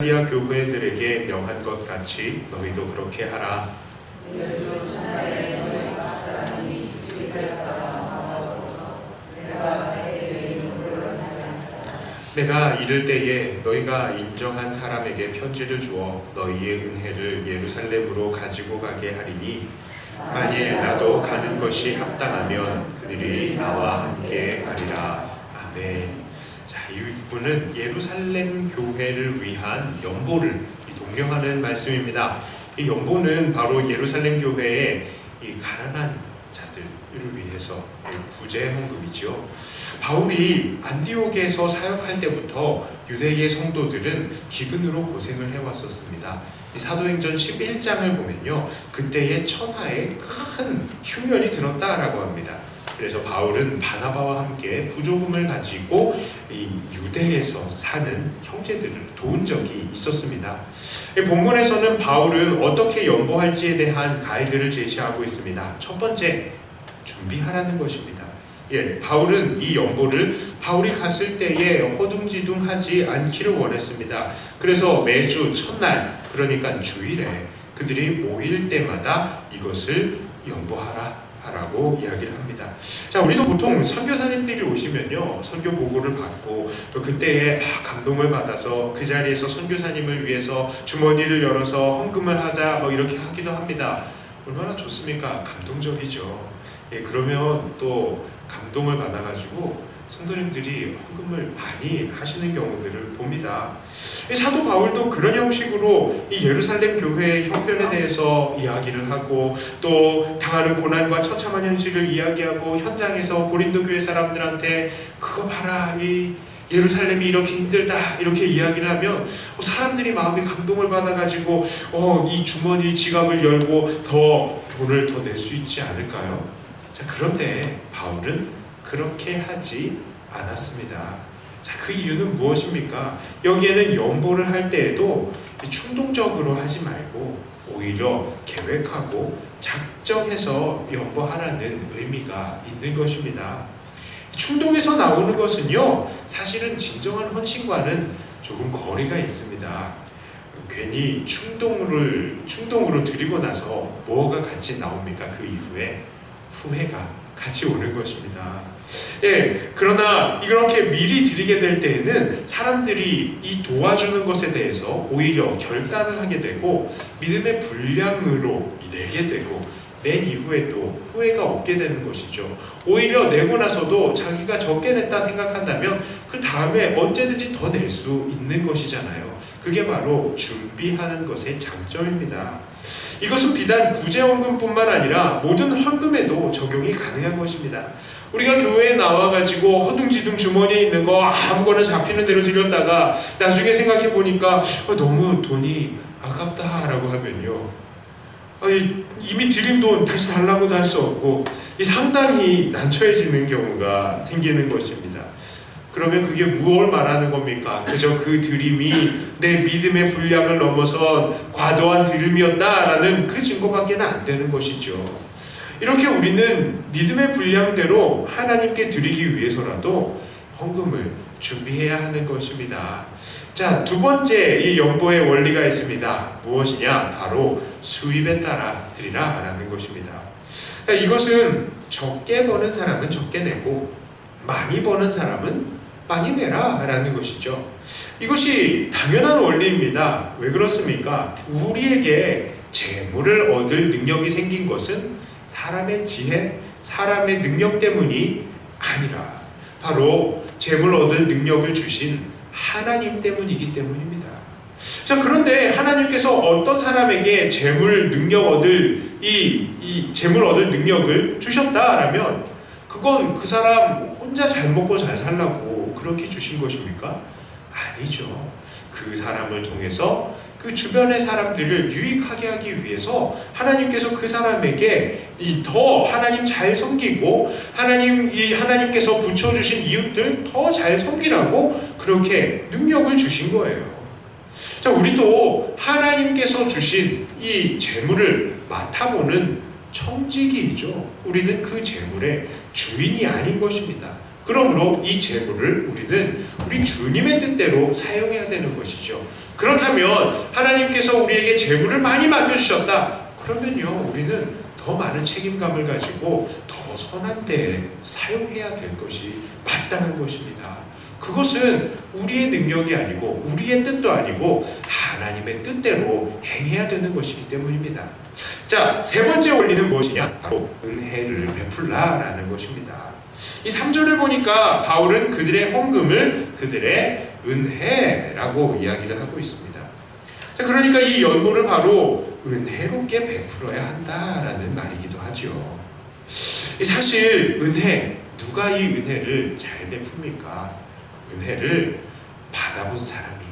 사마리아 교회들에게 명한 것 같이 너희도 그렇게 하라. 내가 이를 때에 너희가 인정한 사람에게 편지를 주어 너희의 은혜를 예루살렘으로 가지고 가게 하리니 만일 나도 가는 것이 합당하면 그들이 나와 함께 가리라. 아멘. 자, 이 부분은 예루살렘 교회를 위한 연보를 동경하는 말씀입니다. 이 연보는 바로 예루살렘 교회의 이 가난한 자들을 위해서 구제 헌금이죠. 바울이 안디옥에서 사역할 때부터 유대의 성도들은 기근으로 고생을 해왔었습니다. 이 사도행전 11장을 보면요, 그때의 천하에 큰 흉년이 들었다라고 합니다. 그래서 바울은 바나바와 함께 부조금을 가지고 이 유대에서 사는 형제들을 도운 적이 있었습니다. 본문에서는 바울은 어떻게 연보할지에 대한 가이드를 제시하고 있습니다. 첫 번째, 준비하라는 것입니다. 바울은 이 연보를 바울이 갔을 때에 허둥지둥하지 않기를 원했습니다. 그래서 매주 첫날, 그러니까 주일에 그들이 모일 때마다 이것을 연보하라 라고 이야기를 합니다. 자, 우리도 보통 선교사님들이 오시면요, 선교 보고를 받고 또 그때에 감동을 받아서 그 자리에서 선교사님을 위해서 주머니를 열어서 헌금을 하자 이렇게 하기도 합니다. 얼마나 좋습니까? 감동적이죠. 그러면 또 감동을 받아가지고 성도님들이 헌금을 많이 하시는 경우들을 봅니다. 사도 바울도 그런 형식으로 이 예루살렘 교회의 형편에 대해서 이야기를 하고 또 당하는 고난과 처참한 현실을 이야기하고 현장에서 고린도 교회 사람들한테 그거 봐라, 이 예루살렘이 이렇게 힘들다 이렇게 이야기를 하면 사람들이 마음에 감동을 받아가지고 이 주머니 지갑을 열고 더 돈을 더 낼 수 있지 않을까요? 자, 그런데 바울은 그렇게 하지 않았습니다. 자, 그 이유는 무엇입니까? 여기에는 연보를 할 때에도 충동적으로 하지 말고 오히려 계획하고 작정해서 연보하라는 의미가 있는 것입니다. 충동에서 나오는 것은요, 사실은 진정한 헌신과는 조금 거리가 있습니다. 괜히 충동으로 드리고 나서 뭐가 같이 나옵니까? 그 이후에 후회가 같이 오는 것입니다. 그러나 이렇게 미리 드리게 될 때에는 사람들이 이 도와주는 것에 대해서 오히려 결단을 하게 되고 믿음의 분량으로 내게 되고 낸 이후에도 후회가 없게 되는 것이죠. 오히려 내고 나서도 자기가 적게 냈다 생각한다면 그 다음에 언제든지 더 낼 수 있는 것이잖아요. 그게 바로 준비하는 것의 장점입니다. 이것은 비단 구제헌금뿐만 아니라 모든 헌금에도 적용이 가능한 것입니다. 우리가 교회에 나와가지고 허둥지둥 주머니에 있는 거 아무거나 잡히는 대로 드렸다가 나중에 생각해 보니까 너무 돈이 아깝다라고 하면요, 이미 드린 돈 다시 달라고도 할 수 없고 상당히 난처해지는 경우가 생기는 것입니다. 그러면 그게 무엇을 말하는 겁니까? 그저 그 드림이 내 믿음의 분량을 넘어선 과도한 드림이었다라는 그 증거밖에 안 되는 것이죠. 이렇게 우리는 믿음의 분량대로 하나님께 드리기 위해서라도 헌금을 준비해야 하는 것입니다. 자, 두 번째 이 연보의 원리가 있습니다. 무엇이냐? 바로 수입에 따라 드리라 라는 것입니다. 이것은 적게 버는 사람은 적게 내고 많이 버는 사람은 많이 내라 라는 것이죠. 이것이 당연한 원리입니다. 왜 그렇습니까? 우리에게 재물을 얻을 능력이 생긴 것은 사람의 지혜, 사람의 능력 때문이 아니라 바로 재물 얻을 능력을 주신 하나님 때문이기 때문입니다. 자, 그런데 하나님께서 어떤 사람에게 재물 얻을 능력을 주셨다라면 그건 그 사람 혼자 잘 먹고 잘 살라고 그렇게 주신 것입니까? 아니죠. 그 사람을 통해서 그 주변의 사람들을 유익하게 하기 위해서 하나님께서 그 사람에게 더 하나님 잘 섬기고 하나님께서 붙여주신 이웃들 더 잘 섬기라고 그렇게 능력을 주신 거예요. 자, 우리도 하나님께서 주신 이 재물을 맡아보는 청지기이죠. 우리는 그 재물의 주인이 아닌 것입니다. 그러므로 이 재물을 우리는 우리 주님의 뜻대로 사용해야 되는 것이죠. 그렇다면 하나님께서 우리에게 재물을 많이 맡겨주셨다. 그러면요, 우리는 더 많은 책임감을 가지고 더 선한 데에 사용해야 될 것이 마땅한 것입니다. 그것은 우리의 능력이 아니고 우리의 뜻도 아니고 하나님의 뜻대로 행해야 되는 것이기 때문입니다. 자, 세 번째 원리는 무엇이냐? 바로 은혜를 베풀라라는 것입니다. 이 3절을 보니까 바울은 그들의 헌금을 그들의 은혜라고 이야기를 하고 있습니다. 자, 그러니까 이 연고를 바로 은혜롭게 베풀어야 한다라는 말이기도 하죠. 사실 은혜, 누가 이 은혜를 잘 베풉니까? 은혜를 받아본 사람이,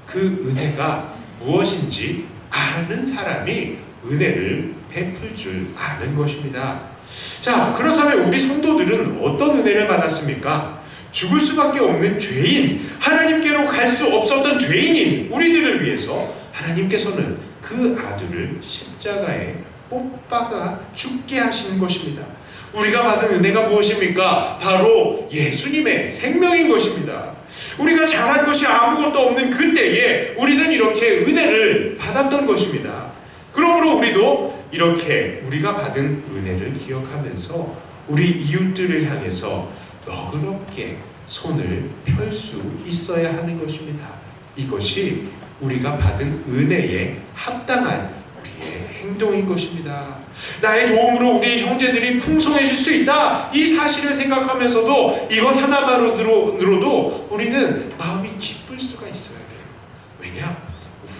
그 은혜가 무엇인지 아는 사람이 은혜를 베풀 줄 아는 것입니다. 자, 그렇다면 우리 성도들은 어떤 은혜를 받았습니까? 죽을 수밖에 없는 죄인, 하나님께로 갈 수 없었던 죄인인 우리들을 위해서 하나님께서는 그 아들을 십자가에 못 박아 죽게 하신 것입니다. 우리가 받은 은혜가 무엇입니까? 바로 예수님의 생명인 것입니다. 우리가 잘한 것이 아무것도 없는 그때에 우리는 이렇게 은혜를 받았던 것입니다. 그러므로 우리도 이렇게 우리가 받은 은혜를 기억하면서 우리 이웃들을 향해서 너그럽게 손을 펼 수 있어야 하는 것입니다. 이것이 우리가 받은 은혜에 합당한 우리의 행동인 것입니다. 나의 도움으로 우리 형제들이 풍성해질 수 있다, 이 사실을 생각하면서도 이것 하나만으로도 우리는 마음이 기쁠 수가 있어야 돼요. 왜냐?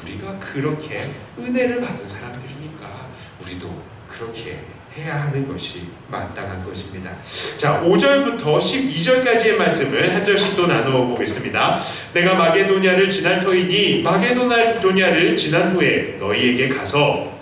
우리가 그렇게 은혜를 받은 사람들이니까 우리도 그렇게 해야 하는 것이 마땅한 것입니다. 자, 5절부터 12절까지의 말씀을 한 절씩 또 나누어 보겠습니다. 내가 마게도냐를 지날 터이니 마게도냐를 지난 후에 너희에게 가서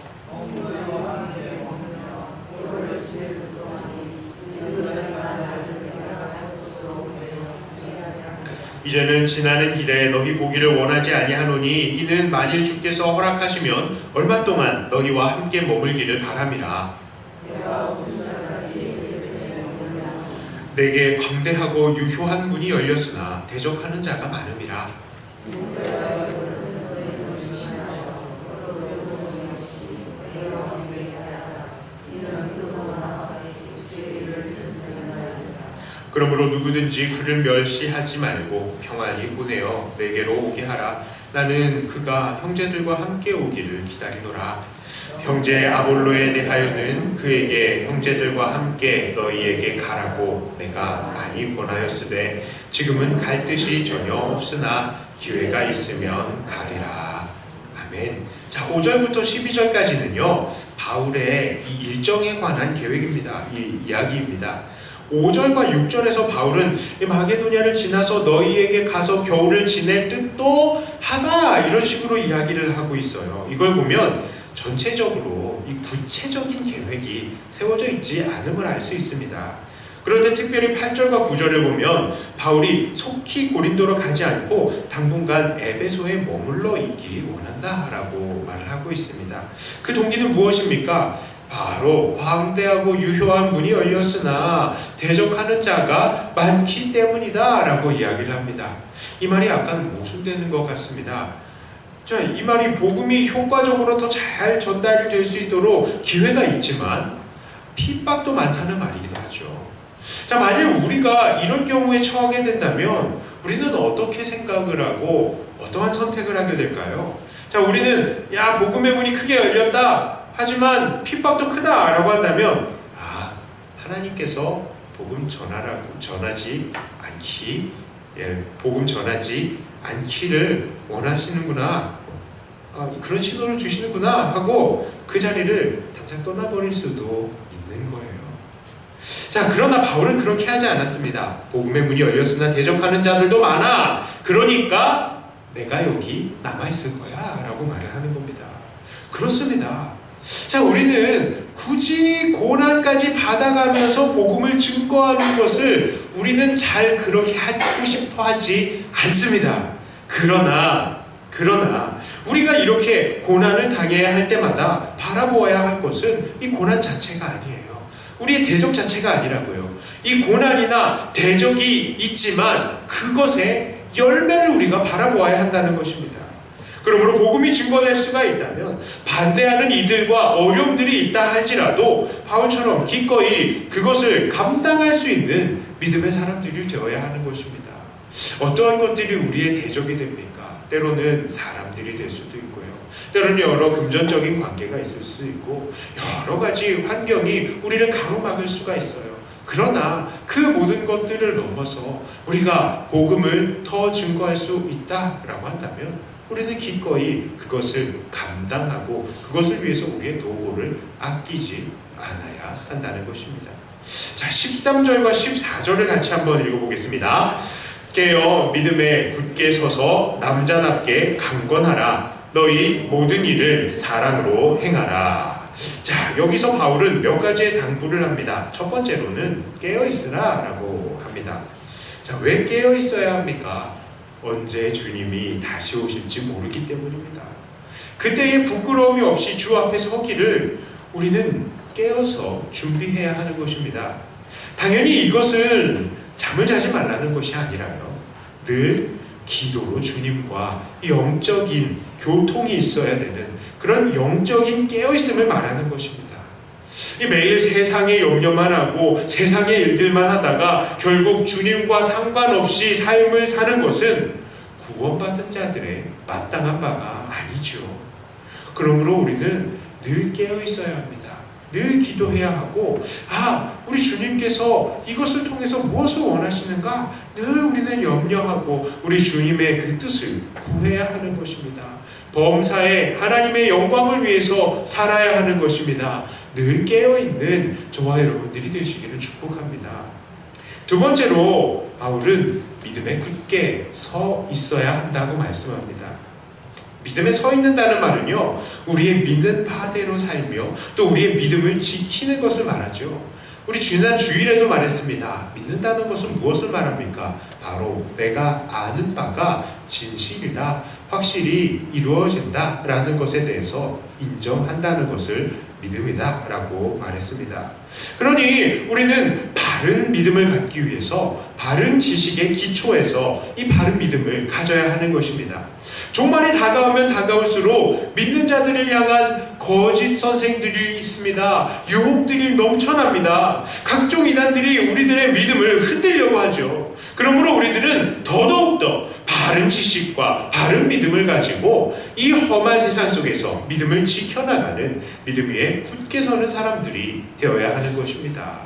이제는 지나는 길에 너희 보기를 원하지 아니하노니 이는 만일 주께서 허락하시면 얼마 동안 너희와 함께 머물기를 바람이라. 내게 광대하고 유효한 문이 열렸으나 대적하는 자가 많음이라. 그러므로 누구든지 그를 멸시하지 말고 평안히 보내어 내게로 오게 하라. 나는 그가 형제들과 함께 오기를 기다리노라. 형제 아볼로에 대하여는 그에게 형제들과 함께 너희에게 가라고 내가 많이 권하였으되 지금은 갈 뜻이 전혀 없으나 기회가 있으면 가리라. 아멘. 자, 5절부터 12절까지는요 바울의 이 일정에 관한 계획입니다. 이 이야기입니다. 5절과 6절에서 바울은 마게도냐를 지나서 너희에게 가서 겨울을 지낼 뜻도 하다, 이런 식으로 이야기를 하고 있어요. 이걸 보면 전체적으로 이 구체적인 계획이 세워져 있지 않음을 알 수 있습니다. 그런데 특별히 8절과 9절을 보면 바울이 속히 고린도로 가지 않고 당분간 에베소에 머물러 있기 원한다라고 말을 하고 있습니다. 그 동기는 무엇입니까? 바로 광대하고 유효한 문이 열렸으나 대적하는 자가 많기 때문이다 라고 이야기를 합니다. 이 말이 약간 모순되는 것 같습니다. 자, 이 말이 복음이 효과적으로 더 잘 전달이 될 수 있도록 기회가 있지만 핍박도 많다는 말이기도 하죠. 자, 만일 우리가 이런 경우에 처하게 된다면 우리는 어떻게 생각을 하고 어떠한 선택을 하게 될까요? 자, 우리는 복음의 문이 크게 열렸다, 하지만 핍박도 크다라고 한다면 하나님께서 복음 전하지 않기를 원하시는구나, 그런 신호를 주시는구나 하고 그 자리를 당장 떠나버릴 수도 있는 거예요. 자, 그러나 바울은 그렇게 하지 않았습니다. 복음의 문이 열렸으나 대적하는 자들도 많아. 그러니까 내가 여기 남아있을 거야 라고 말을 하는 겁니다. 그렇습니다. 자, 우리는 굳이 고난까지 받아가면서 복음을 증거하는 것을 우리는 잘 그렇게 하고 싶어 하지 않습니다. 그러나 우리가 이렇게 고난을 당해야 할 때마다 바라보아야 할 것은 이 고난 자체가 아니에요. 우리의 대적 자체가 아니라고요. 이 고난이나 대적이 있지만 그것의 열매를 우리가 바라보아야 한다는 것입니다. 그러므로 복음이 증거될 수가 있다면 반대하는 이들과 어려움들이 있다 할지라도 바울처럼 기꺼이 그것을 감당할 수 있는 믿음의 사람들이 되어야 하는 것입니다. 어떠한 것들이 우리의 대적이 됩니까? 때로는 사람들이 될 수도 있고요. 때로는 여러 금전적인 관계가 있을 수 있고 여러 가지 환경이 우리를 가로막을 수가 있어요. 그러나 그 모든 것들을 넘어서 우리가 복음을 더 증거할 수 있다라고 한다면 우리는 기꺼이 그것을 감당하고 그것을 위해서 우리의 노고를 아끼지 않아야 한다는 것입니다. 자, 13절과 14절을 같이 한번 읽어보겠습니다. 깨어 믿음에 굳게 서서 남자답게 강건하라. 너희 모든 일을 사랑으로 행하라. 자, 여기서 바울은 몇 가지의 당부를 합니다. 첫 번째로는 깨어있으라 라고 합니다. 자, 왜 깨어있어야 합니까? 언제 주님이 다시 오실지 모르기 때문입니다. 그때의 부끄러움이 없이 주 앞에 서기를 우리는 깨어서 준비해야 하는 것입니다. 당연히 이것은 잠을 자지 말라는 것이 아니라요, 늘 기도로 주님과 영적인 교통이 있어야 되는 그런 영적인 깨어있음을 말하는 것입니다. 매일 세상의 염려만 하고 세상의 일들만 하다가 결국 주님과 상관없이 삶을 사는 것은 구원받은 자들의 마땅한 바가 아니죠. 그러므로 우리는 늘 깨어있어야 합니다. 늘 기도해야 하고, 우리 주님께서 이것을 통해서 무엇을 원하시는가 늘 우리는 염려하고 우리 주님의 그 뜻을 구해야 하는 것입니다. 범사에 하나님의 영광을 위해서 살아야 하는 것입니다. 늘 깨어있는 저와 여러분들이 되시기를 축복합니다. 두 번째로 바울은 믿음에 굳게 서 있어야 한다고 말씀합니다. 믿음에 서 있는다는 말은요, 우리의 믿는 바대로 살며 또 우리의 믿음을 지키는 것을 말하죠. 우리 지난 주일에도 말했습니다. 믿는다는 것은 무엇을 말합니까? 바로 내가 아는 바가 진실이다, 확실히 이루어진다 라는 것에 대해서 인정한다는 것을 믿음이다 라고 말했습니다. 그러니 우리는 바른 믿음을 갖기 위해서 바른 지식의 기초에서 이 바른 믿음을 가져야 하는 것입니다. 종말이 다가오면 다가올수록 믿는 자들을 향한 거짓 선생들이 있습니다. 유혹들이 넘쳐납니다. 각종 이단들이 우리들의 믿음을 흔들려고 하죠. 그러므로 우리들은 더더욱더 바른 지식과 바른 믿음을 가지고 이 험한 세상 속에서 믿음을 지켜나가는 믿음 위에 굳게 서는 사람들이 되어야 하는 것입니다.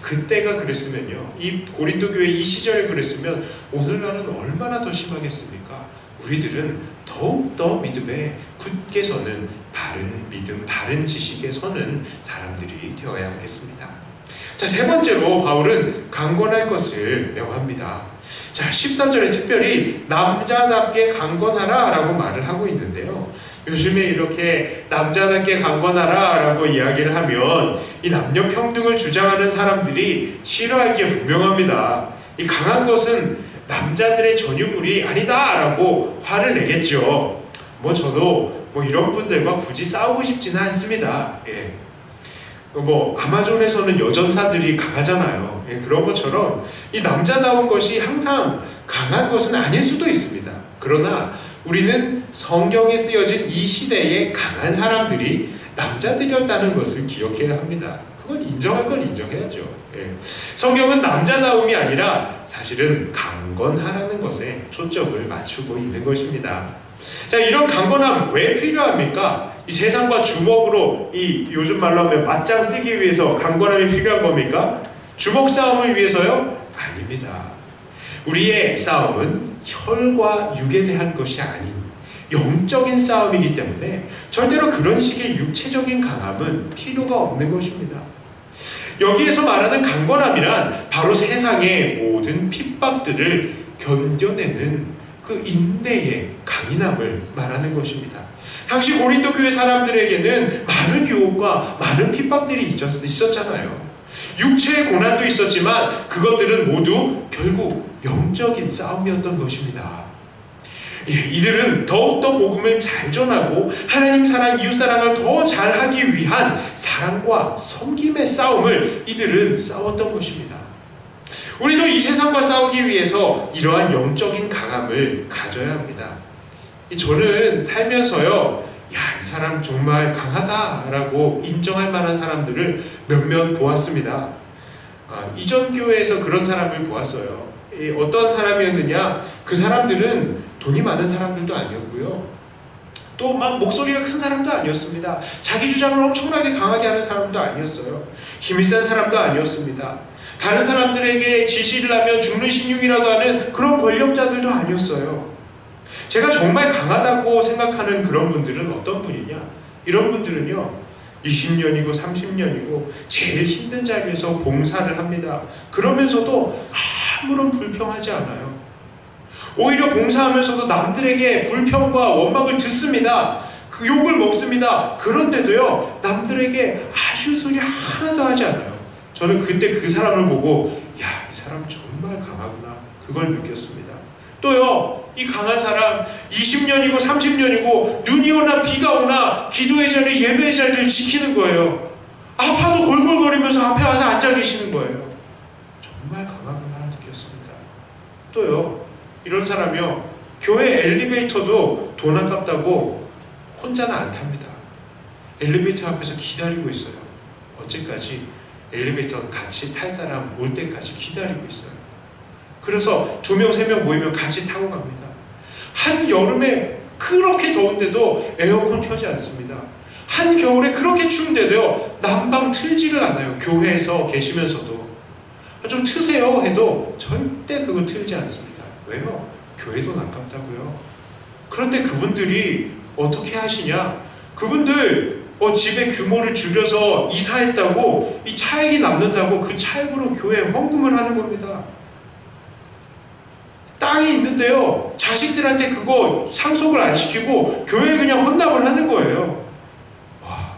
그때가 그랬으면요, 이 고린도 교회 이 시절에 그랬으면 오늘날은 얼마나 더 심하겠습니까? 우리들은 더욱더 믿음에 굳게 서는 바른 믿음, 바른 지식에 서는 사람들이 되어야 하겠습니다. 자, 세 번째로 바울은 강건할 것을 명합니다. 자, 13절에 특별히 남자답게 강건하라 라고 말을 하고 있는데요, 요즘에 이렇게 남자답게 강건하라 라고 이야기를 하면 이 남녀 평등을 주장하는 사람들이 싫어할 게 분명합니다. 이 강한 것은 남자들의 전유물이 아니다 라고 화를 내겠죠. 저도 이런 분들과 굳이 싸우고 싶지는 않습니다. 아마존에서는 여전사들이 강하잖아요. 그런 것처럼 이 남자다운 것이 항상 강한 것은 아닐 수도 있습니다. 그러나 우리는 성경에 쓰여진 이 시대에 강한 사람들이 남자들이었다는 것을 기억해야 합니다. 그건 인정할 건 인정해야죠. 성경은 남자다움이 아니라 사실은 강건하라는 것에 초점을 맞추고 있는 것입니다. 자, 이런 강건함 왜 필요합니까? 이 세상과 주먹으로, 이 요즘 말로 하면 맞짱 뜨기 위해서 강건함이 필요한 겁니까? 주먹 싸움을 위해서요? 아닙니다. 우리의 싸움은 혈과 육에 대한 것이 아닌 영적인 싸움이기 때문에 절대로 그런 식의 육체적인 강함은 필요가 없는 것입니다. 여기에서 말하는 강건함이란 바로 세상의 모든 핍박들을 견뎌내는 그 인내의 강인함을 말하는 것입니다. 당시 고린도 교회 사람들에게는 많은 유혹과 많은 핍박들이 있었잖아요. 육체의 고난도 있었지만 그것들은 모두 결국 영적인 싸움이었던 것입니다. 이들은 더욱더 복음을 잘 전하고 하나님 사랑, 이웃 사랑을 더 잘하기 위한 사랑과 섬김의 싸움을 이들은 싸웠던 것입니다. 우리도 이 세상과 싸우기 위해서 이러한 영적인 강함을 가져야 합니다. 저는 살면서요, 야, 이 사람 정말 강하다라고 인정할 만한 사람들을 몇몇 보았습니다. 이전 교회에서 그런 사람을 보았어요. 어떤 사람이었느냐? 그 사람들은 돈이 많은 사람들도 아니었고요, 또 막 목소리가 큰 사람도 아니었습니다. 자기 주장을 엄청나게 강하게 하는 사람도 아니었어요. 힘이 센 사람도 아니었습니다. 다른 사람들에게 지시를 하면 죽는 신용이라도 하는 그런 권력자들도 아니었어요. 제가 정말 강하다고 생각하는 그런 분들은 어떤 분이냐? 이런 분들은요, 20년이고 30년이고 제일 힘든 자리에서 봉사를 합니다. 그러면서도 아무런 불평하지 않아요. 오히려 봉사하면서도 남들에게 불평과 원망을 듣습니다. 그 욕을 먹습니다. 그런데도요, 남들에게 아쉬운 소리 하나도 하지 않아요. 저는 그때 그 사람을 보고, 야, 이 사람 정말 강하구나, 그걸 느꼈습니다. 또요, 이 강한 사람 20년이고 30년이고 눈이 오나 비가 오나 기도의 자리, 예배의 자리를 지키는 거예요. 아파도 골골거리면서 앞에 와서 앉아 계시는 거예요. 정말 강하구나 느꼈습니다. 또요, 이런 사람이요, 교회 엘리베이터도 돈 아깝다고 혼자는 안 탑니다. 엘리베이터 앞에서 기다리고 있어요. 언제까지? 엘리베이터 같이 탈 사람 올 때까지 기다리고 있어요. 그래서 2명, 3명 모이면 같이 타고 갑니다. 한여름에 그렇게 더운데도 에어컨 켜지 않습니다. 한겨울에 그렇게 추운데도요, 난방 틀지를 않아요. 교회에서 계시면서도. 좀 트세요 해도 절대 그거 틀지 않습니다. 왜요? 교회 돈 아깝다고요. 그런데 그분들이 어떻게 하시냐? 그분들 집의 규모를 줄여서 이사했다고 이 차액이 남는다고 그 차액으로 교회에 헌금을 하는 겁니다. 땅이 있는데요, 자식들한테 그거 상속을 안 시키고 교회에 그냥 헌납을 하는 거예요. 와,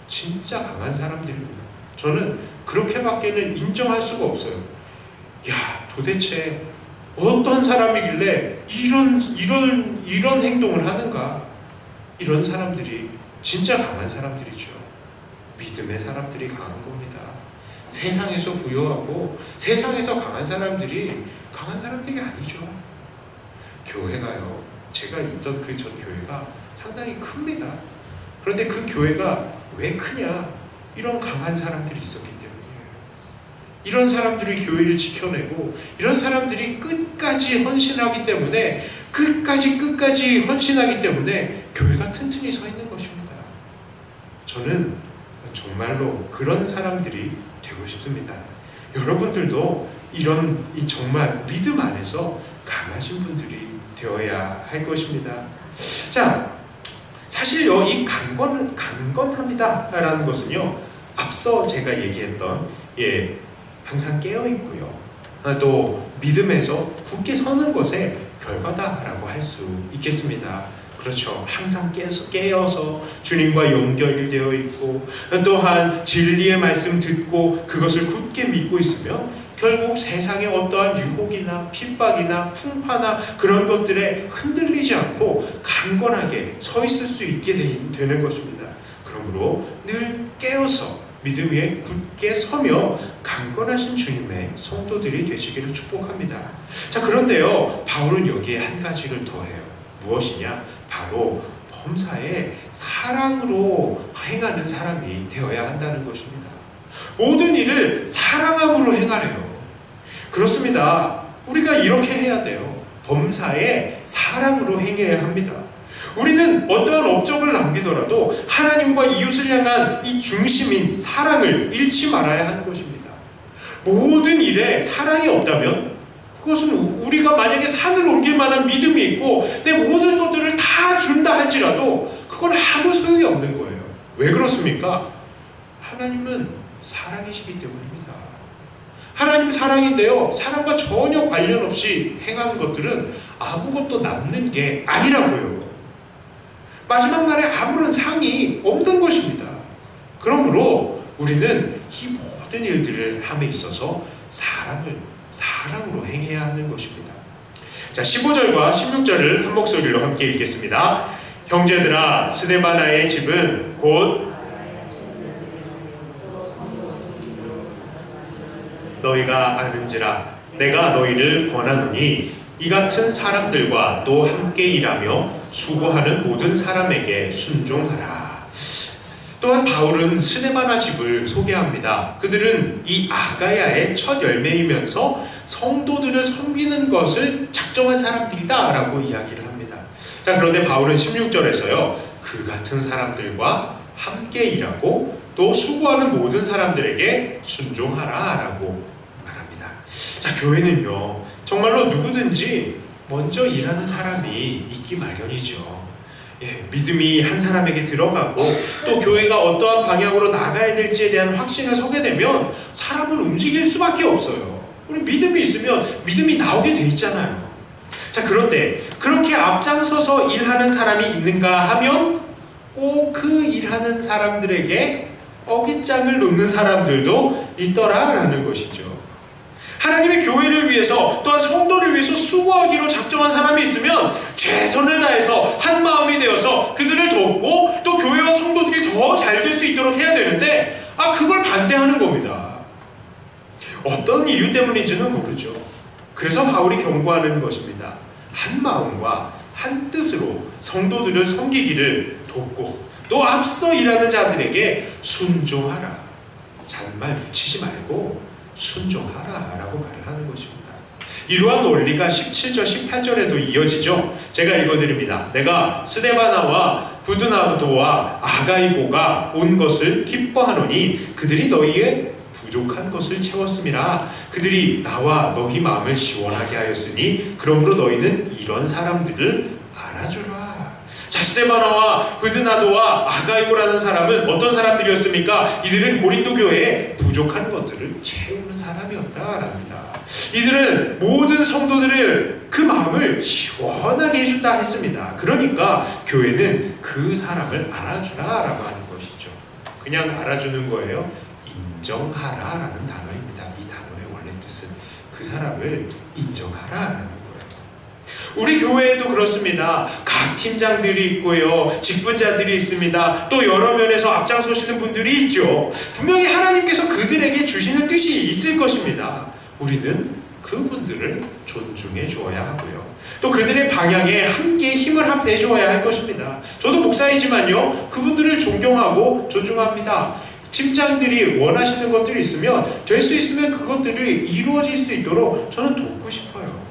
진짜 강한 사람들입니다. 저는 그렇게밖에는 인정할 수가 없어요. 야, 도대체 어떤 사람이길래 이런 행동을 하는가? 이런 사람들이 진짜 강한 사람들이죠. 믿음의 사람들이 강한 겁니다. 세상에서 부유하고 세상에서 강한 사람들이 강한 사람들이 아니죠. 교회가요, 제가 있던 그 전 교회가 상당히 큽니다. 그런데 그 교회가 왜 크냐? 이런 강한 사람들이 있었기 때문이에요. 이런 사람들이 교회를 지켜내고, 이런 사람들이 끝까지 헌신하기 때문에, 끝까지 헌신하기 때문에 교회가 튼튼히 서 있는 것입니다. 저는 정말로 그런 사람들이 되고 싶습니다. 여러분들도 이 정말 믿음 안에서 강하신 분들이 되어야 할 것입니다. 자, 사실요, 이 강건합니다라는 것은요, 앞서 제가 얘기했던, 항상 깨어있고요, 또 믿음에서 굳게 서는 것의 결과다라고 할 수 있겠습니다. 그렇죠. 항상 깨어서 주님과 연결되어 있고, 또한 진리의 말씀 듣고 그것을 굳게 믿고 있으면 결국 세상의 어떠한 유혹이나 핍박이나 풍파나 그런 것들에 흔들리지 않고 강건하게 서 있을 수 있게 되는 것입니다. 그러므로 늘 깨어서 믿음 위에 굳게 서며 강건하신 주님의 성도들이 되시기를 축복합니다. 자, 그런데요, 바울은 여기에 한 가지를 더해요. 무엇이냐? 바로 범사에 사랑으로 행하는 사람이 되어야 한다는 것입니다. 모든 일을 사랑함으로 행하래요. 그렇습니다. 우리가 이렇게 해야 돼요. 범사에 사랑으로 행해야 합니다. 우리는 어떠한 업적을 남기더라도 하나님과 이웃을 향한 이 중심인 사랑을 잃지 말아야 하는 것입니다. 모든 일에 사랑이 없다면 그것은 우리가 만약에 산을 옮길 만한 믿음이 있고 내 모든 것들을 다 준다 할지라도 그건 아무 소용이 없는 거예요. 왜 그렇습니까? 하나님은 사랑이시기 때문입니다. 하나님 사랑인데요, 사랑과 전혀 관련 없이 행하는 것들은 아무것도 남는 게 아니라고요. 마지막 날에 아무런 상이 없는 것입니다. 그러므로 우리는 이 모든 일들을 함에 있어서 사랑으로 행해야 하는 것입니다. 자, 15절과 16절을 한 목소리로 함께 읽겠습니다. 형제들아, 스데바나의 집은 곧 너희가 아는지라 내가 너희를 권하노니 이 같은 사람들과 또 함께 일하며 수고하는 모든 사람에게 순종하라. 또한 바울은 스데바나 집을 소개합니다. 그들은 이 아가야의 첫 열매이면서 성도들을 섬기는 것을 작정한 사람들이다 라고 이야기를 합니다. 자, 그런데 바울은 16절에서요, 그 같은 사람들과 함께 일하고 또 수고하는 모든 사람들에게 순종하라 라고 말합니다. 자, 교회는요, 정말로 누구든지 먼저 일하는 사람이 있기 마련이죠. 믿음이 한 사람에게 들어가고 또 교회가 어떠한 방향으로 나가야 될지에 대한 확신을 서게 되면 사람을 움직일 수밖에 없어요. 우리 믿음이 있으면 믿음이 나오게 돼 있잖아요. 자, 그런데 그렇게 앞장서서 일하는 사람이 있는가 하면 꼭 그 일하는 사람들에게 어깃장을 놓는 사람들도 있더라라는 것이죠. 하나님의 교회를 위해서 또한 성도를 위해서 수고하기로 작정한 사람이 있으면 최선을 다해서 한 마음이 되어서 그들을 돕고 또 교회와 성도들이 더 잘 될 수 있도록 해야 되는데 그걸 반대하는 겁니다. 어떤 이유 때문인지는 모르죠. 그래서 바울이 경고하는 것입니다. 한 마음과 한 뜻으로 성도들을 섬기기를 돕고 또 앞서 일하는 자들에게 순종하라. 잔말 붙이지 말고 순종하라 라고 말을 하는 것입니다. 이러한 원리가 17절 18절에도 이어지죠. 제가 읽어드립니다. 내가 스데바나와 부드나도와 아가이고가 온 것을 기뻐하노니 그들이 너희의 부족한 것을 채웠음이라. 그들이 나와 너희 마음을 시원하게 하였으니 그러므로 너희는 이런 사람들을 알아주라. 자, 스데바나와 부드나도와 아가이고라는 사람은 어떤 사람들이었습니까? 이들은 고린도 교회에 부족한 것들을 채우는 사람이었다랍니다. 이들은 모든 성도들을 그 마음을 시원하게 해준다 했습니다. 그러니까 교회는 그 사람을 알아주라라고 하는 것이죠. 그냥 알아주는 거예요. 인정하라라는 단어입니다. 이 단어의 원래 뜻은 그 사람을 인정하라라는 거예요. 우리 교회에도 그렇습니다. 각 팀장들이 있고요, 직분자들이 있습니다. 또 여러 면에서 앞장서시는 분들이 있죠. 분명히 하나님께서 그들에게 주시는 뜻이 있을 것입니다. 우리는 그분들을 존중해 주어야 하고요, 또 그들의 방향에 함께 힘을 합해 주어야 할 것입니다. 저도 목사이지만요, 그분들을 존경하고 존중합니다. 팀장들이 원하시는 것들이 있으면 될 수 있으면 그것들이 이루어질 수 있도록 저는 돕고 싶어요.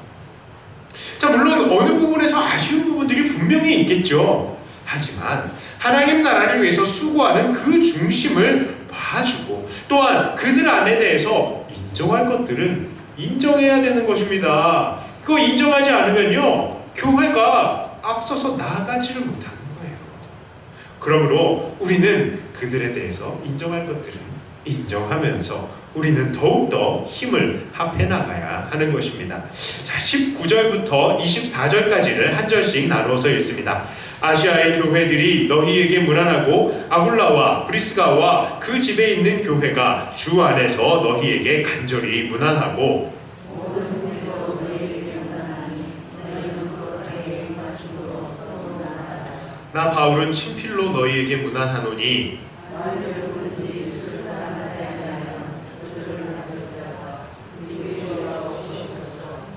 자, 물론 어느 부분에서 아쉬운 부분들이 분명히 있겠죠. 하지만 하나님 나라를 위해서 수고하는 그 중심을 봐주고 또한 그들 안에 대해서 인정할 것들은 인정해야 되는 것입니다. 그거 인정하지 않으면요, 교회가 앞서서 나아가지를 못하는 거예요. 그러므로 우리는 그들에 대해서 인정할 것들은 인정하면서 우리는 더욱더 힘을 합해 나가야 하는 것입니다. 자, 19절부터 24절까지를 한 절씩 나누어서 읽습니다. 아시아의 교회들이 너희에게 문안하고 아굴라와 브리스가와 그 집에 있는 교회가 주 안에서 너희에게 간절히 문안하고 나 바울은 친필로 너희에게 문안하노니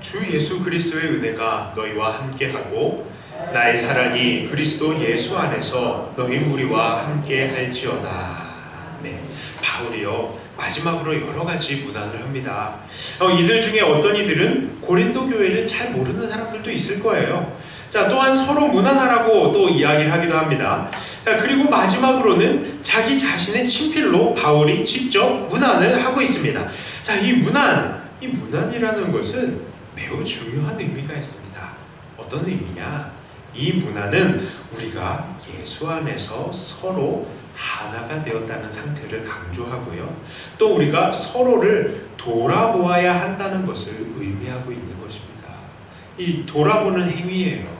주 예수 그리스도의 은혜가 너희와 함께하고 나의 사랑이 그리스도 예수 안에서 너희 무리와 함께 할지어다. 네, 바울이요 마지막으로 여러 가지 문안을 합니다. 이들 중에 어떤 이들은 고린도 교회를 잘 모르는 사람들도 있을 거예요. 자, 또한 서로 문안하라고 또 이야기를 하기도 합니다. 자, 그리고 마지막으로는 자기 자신의 친필로 바울이 직접 문안을 하고 있습니다. 자, 이 문안이라는 것은 매우 중요한 의미가 있습니다. 어떤 의미냐? 이 문안은 우리가 예수 안에서 서로 하나가 되었다는 상태를 강조하고요, 또 우리가 서로를 돌아보아야 한다는 것을 의미하고 있는 것입니다. 이 돌아보는 행위예요.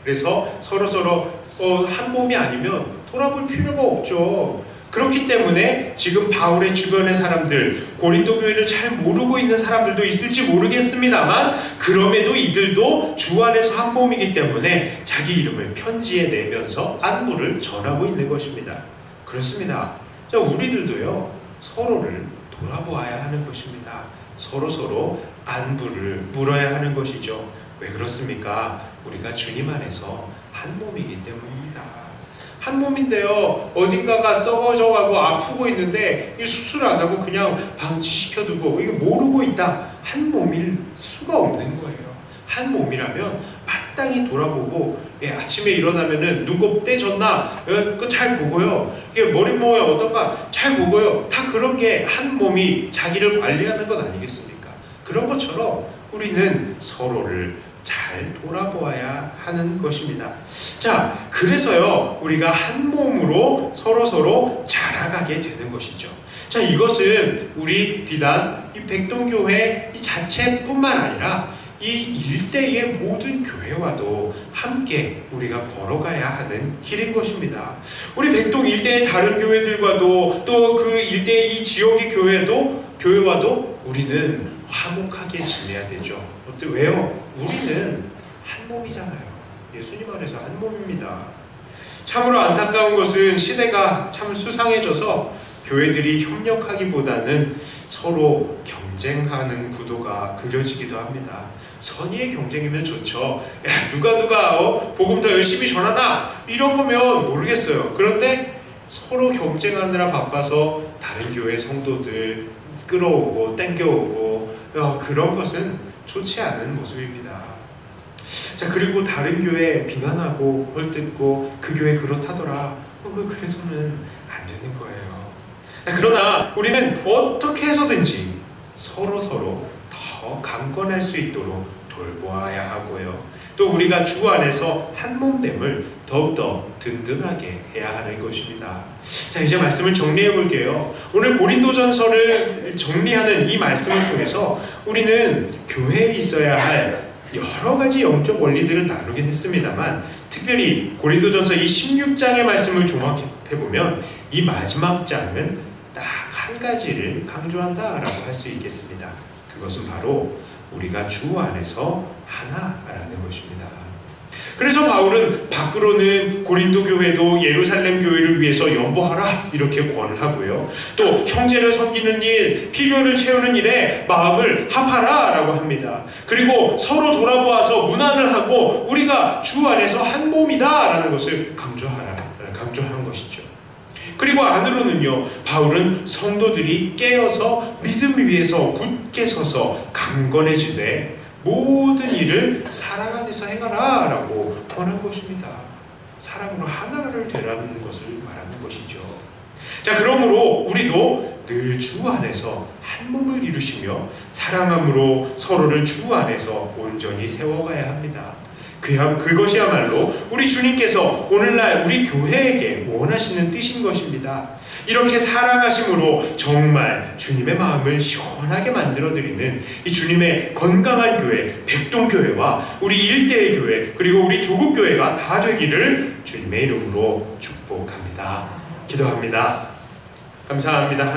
그래서 서로 한 몸이 아니면 돌아볼 필요가 없죠. 그렇기 때문에 지금 바울의 주변의 사람들, 고린도 교회를 잘 모르고 있는 사람들도 있을지 모르겠습니다만 그럼에도 이들도 주 안에서 한 몸이기 때문에 자기 이름을 편지에 내면서 안부를 전하고 있는 것입니다. 그렇습니다. 자, 우리들도요 서로를 돌아보아야 하는 것입니다. 서로서로 안부를 물어야 하는 것이죠. 왜 그렇습니까? 우리가 주님 안에서 한 몸이기 때문입니다. 한 몸인데요, 어딘가가 썩어져가고 아프고 있는데 이 수술 안 하고 그냥 방치시켜두고 이게 모르고 있다. 한 몸일 수가 없는 거예요. 한 몸이라면 마땅히 돌아보고, 아침에 일어나면은 눈곱 떼졌나? 그거 잘 보고요. 이게 머리 모양 어떤가? 잘 보고요. 다 그런 게 한 몸이 자기를 관리하는 것 아니겠습니까? 그런 것처럼 우리는 서로를 잘 돌아보아야 하는 것입니다. 자, 그래서요, 우리가 한 몸으로 서로서로 자라가게 되는 것이죠. 자, 이것은 우리 비단 이 백동교회 이 자체뿐만 아니라 이 일대의 모든 교회와도 함께 우리가 걸어가야 하는 길인 것입니다. 우리 백동 일대의 다른 교회들과도 또 그 일대의 이 지역의 교회와도 우리는 화목하게 지내야 되죠. 왜요? 우리는 한 몸이잖아요. 예수님 안에서 한 몸입니다. 참으로 안타까운 것은 시대가 참 수상해져서 교회들이 협력하기보다는 서로 경쟁하는 구도가 그려지기도 합니다. 선의의 경쟁이면 좋죠. 야, 누가 복음 더 열심히 전하나? 이런 거면 모르겠어요. 그런데 서로 경쟁하느라 바빠서 다른 교회 성도들 끌어오고 땡겨오고 그런 것은 좋지 않은 모습입니다. 자, 그리고 다른 교회 비난하고 헐뜯고 그 교회 그렇다더라. 그래서는 안 되는 거예요. 자, 그러나 우리는 어떻게 해서든지 서로서로 더 강건할 수 있도록 돌보아야 하고요. 또 우리가 주 안에서 한 몸됨을 더욱더 든든하게 해야 하는 것입니다. 자, 이제 말씀을 정리해 볼게요. 오늘 고린도전서를 정리하는 이 말씀을 통해서 우리는 교회에 있어야 할 여러 가지 영적 원리들을 나누긴 했습니다만, 특별히 고린도전서 이 16장의 말씀을 종합해 보면 이 마지막 장은 딱 한 가지를 강조한다라고 할 수 있겠습니다. 그것은 바로 우리가 주 안에서 하나라는 것입니다. 그래서 바울은 밖으로는 고린도 교회도 예루살렘 교회를 위해서 연보하라 이렇게 권을 하고요. 또 형제를 섬기는 일, 필요를 채우는 일에 마음을 합하라 라고 합니다. 그리고 서로 돌아보아서 문안을 하고 우리가 주 안에서 한 몸이다 라는 것을 강조한 것이죠. 그리고 안으로는요, 바울은 성도들이 깨어서 믿음 위에서 굳게 서서 강건해지되 모든 일을 사랑 안에서 행하라 라고 권한 것입니다. 사랑으로 하나를 되라는 것을 말하는 것이죠. 자, 그러므로 우리도 늘 주 안에서 한 몸을 이루시며 사랑함으로 서로를 주 안에서 온전히 세워가야 합니다. 그것이야말로 우리 주님께서 오늘날 우리 교회에게 원하시는 뜻인 것입니다. 이렇게 사랑하심으로 정말 주님의 마음을 시원하게 만들어드리는 이 주님의 건강한 교회, 백동교회와 우리 일대의 교회, 그리고 우리 조국교회가 다 되기를 주님의 이름으로 축복합니다. 기도합니다. 감사합니다.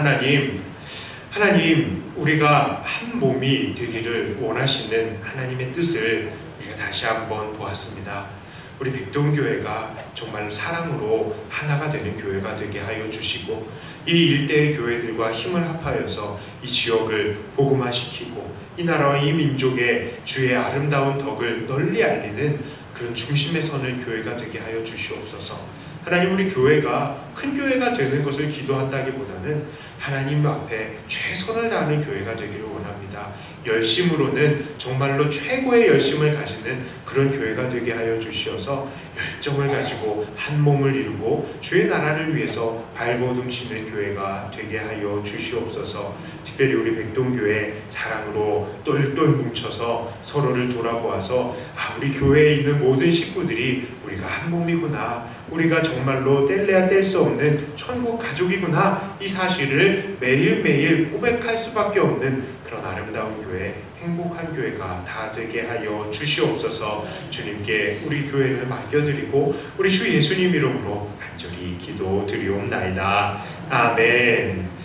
하나님, 우리가 한 몸이 되기를 원하시는 하나님의 뜻을 우리가 다시 한번 보았습니다. 우리 백동교회가 정말 사랑으로 하나가 되는 교회가 되게 하여 주시고 이 일대의 교회들과 힘을 합하여서 이 지역을 복음화시키고 이 나라와 이 민족의 주의 아름다운 덕을 널리 알리는 그런 중심에 서는 교회가 되게 하여 주시옵소서. 하나님, 우리 교회가 큰 교회가 되는 것을 기도한다기보다는 하나님 앞에 최선을 다하는 교회가 되기를 원합니다. 열심으로는 정말로 최고의 열심을 가지는 그런 교회가 되게 하여 주시어서 열정을 가지고 한 몸을 이루고 주의 나라를 위해서 발버둥치는 교회가 되게 하여 주시옵소서. 특별히 우리 백동교회 사랑으로 똘똘 뭉쳐서 서로를 돌아보아서 우리 교회에 있는 모든 식구들이 우리가 한 몸이구나, 우리가 정말로 뗄래야 뗄 수 없는 천국 가족이구나, 이 사실을 매일매일 고백할 수밖에 없는 그런 아름다운 교회, 행복한 교회가 다 되게 하여 주시옵소서. 주님께 우리 교회를 맡겨드리고 우리 주 예수님 이름으로 간절히 기도드리옵나이다. 아멘.